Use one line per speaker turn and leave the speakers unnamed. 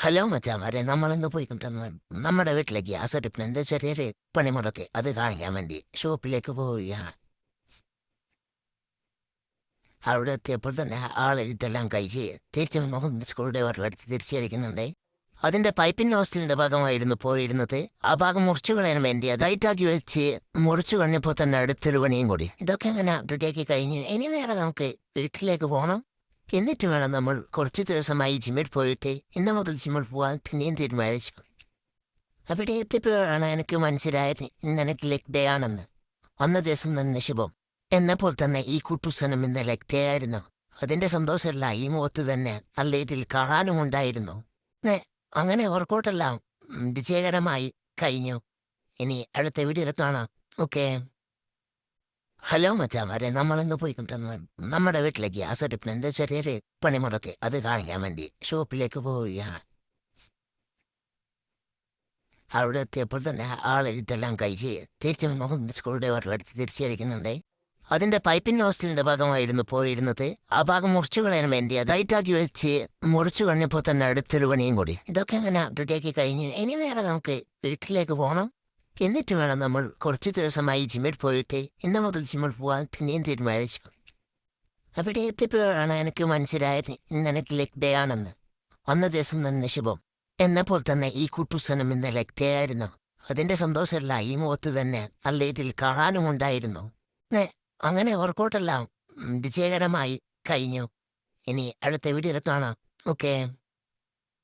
Hello മച്ചാമാരെ, നമ്മളിന്ന് പോയിക്കൊണ്ടിരുന്നത് നമ്മുടെ വീട്ടിലെ ഗ്യാസ് അടുപ്പിന് എന്താ ചെറിയൊരു പണിമുടക്ക് അത് കാണിക്കാൻ വേണ്ടി ഷോപ്പിലേക്ക് പോവുകയാണ്. അവിടെ എത്തിയപ്പോൾ തന്നെ ആളിതെല്ലാം കഴിച്ച് തിരിച്ചു നോക്കും സ്കൂളുടെ ഓർമ്മടുത്ത് തിരിച്ചടിക്കുന്നുണ്ട്. അതിന്റെ പൈപ്പിൻ ഹോസ്റ്റലിന്റെ ഭാഗമായിരുന്നു പോയിരുന്നത്. ആ ഭാഗം മുറിച്ചു കളയാൻ വേണ്ടി അത് ടൈറ്റാക്കി വെച്ച് മുറിച്ചു കഴിഞ്ഞപ്പോൾ തന്നെ അടുത്തൊരു പണിയും കൂടി. ഇതൊക്കെ അങ്ങനെ റെഡിയാക്കി കഴിഞ്ഞ് ഇനി നേരെ നമുക്ക് വീട്ടിലേക്ക് പോകണം. എന്നിട്ട് വേണം നമ്മൾ കുറച്ച് ദിവസമായി ജിമ്മിൽ പോയിട്ട് ഇന്ന് മുതൽ ജിമ്മിൽ പോകാൻ പിന്നെയും തീരുമാനിച്ചു. അവിടെ എത്തിയപ്പോഴാണ് എനിക്ക് മനസ്സിലായത് ഇന്ന് എനിക്ക് ലെഗ് ഡേ ആണെന്ന്. അന്ന ദിവസം തന്നെ ശുഭം എന്നപ്പോൾ തന്നെ ഈ കുട്ടുസനം ഇന്ന് ലെഗ് ഡേ ആയിരുന്നു. അതിന്റെ സന്തോഷമല്ല ഈ മുഖത്ത് തന്നെ നല്ല ഇതിൽ കാണാനുമുണ്ടായിരുന്നു. അങ്ങനെ വർക്കൗട്ടെല്ലാം വിജയകരമായി കഴിഞ്ഞു. ഇനി അടുത്ത വീഡിയോയിൽ കാണാം. ഓക്കെ. ഹലോ മച്ചാമാരെ, നമ്മളിന്ന് പോയിക്കൊണ്ടിരുന്നത് നമ്മുടെ വീട്ടിലെ ഗ്യാസ് അടുപ്പിന് എന്താ ചെറിയൊരു പണിമുടക്ക് അത് കാണിക്കാൻ വേണ്ടി ഷോപ്പിലേക്ക് പോവുകയാണ്. അവിടെ എത്തിയപ്പോൾ തന്നെ ആളിതെല്ലാം കഴിച്ച് തിരിച്ചു നോക്കും സ്കൂളുടെ ഓർമ്മടുത്ത് തിരിച്ചടിക്കുന്നുണ്ട്. അതിന്റെ പൈപ്പിൻ ഹോസ്റ്റലിന്റെ ഭാഗമായിരുന്നു പോയിരുന്നത്. ആ ഭാഗം മുറിച്ചു കളയാൻ വേണ്ടി അത് ടൈറ്റാക്കി വെച്ച് മുറിച്ചു കഴിഞ്ഞപ്പോൾ തന്നെ അടുത്തൊരു പണിയും കൂടി. ഇതൊക്കെ അങ്ങനെ റെഡിയാക്കി കഴിഞ്ഞ് ഇനി നേരെ നമുക്ക് വീട്ടിലേക്ക് പോകണം. എന്നിട്ട് വേണം നമ്മൾ കുറച്ച് ദിവസമായി ജിമ്മിൽ പോയിട്ട് ഇന്ന് മുതൽ ജിമ്മിൽ പോകാൻ പിന്നെയും തീരുമാനിച്ചു. അവിടെ എത്തിയപ്പോഴാണ് എനിക്ക് മനസ്സിലായത് ഇന്ന് എനിക്ക് ലെഗ് ഡേ ആണെന്ന്. അന്ന ദിവസം തന്നെ ശുഭം എന്നപ്പോൾ തന്നെ ഈ കുട്ടുസനം ഇന്ന് ലെഗ് ഡേ ആയിരുന്നു. അതിന്റെ സന്തോഷമല്ല ഈ മുഖത്ത് തന്നെ നല്ല ഇതിൽ കാണാനുമുണ്ടായിരുന്നു. അങ്ങനെ വർക്കൗട്ടെല്ലാം വിജയകരമായി കഴിഞ്ഞു. ഇനി അടുത്ത വീഡിയോയിൽ കാണാം. ഓക്കെ.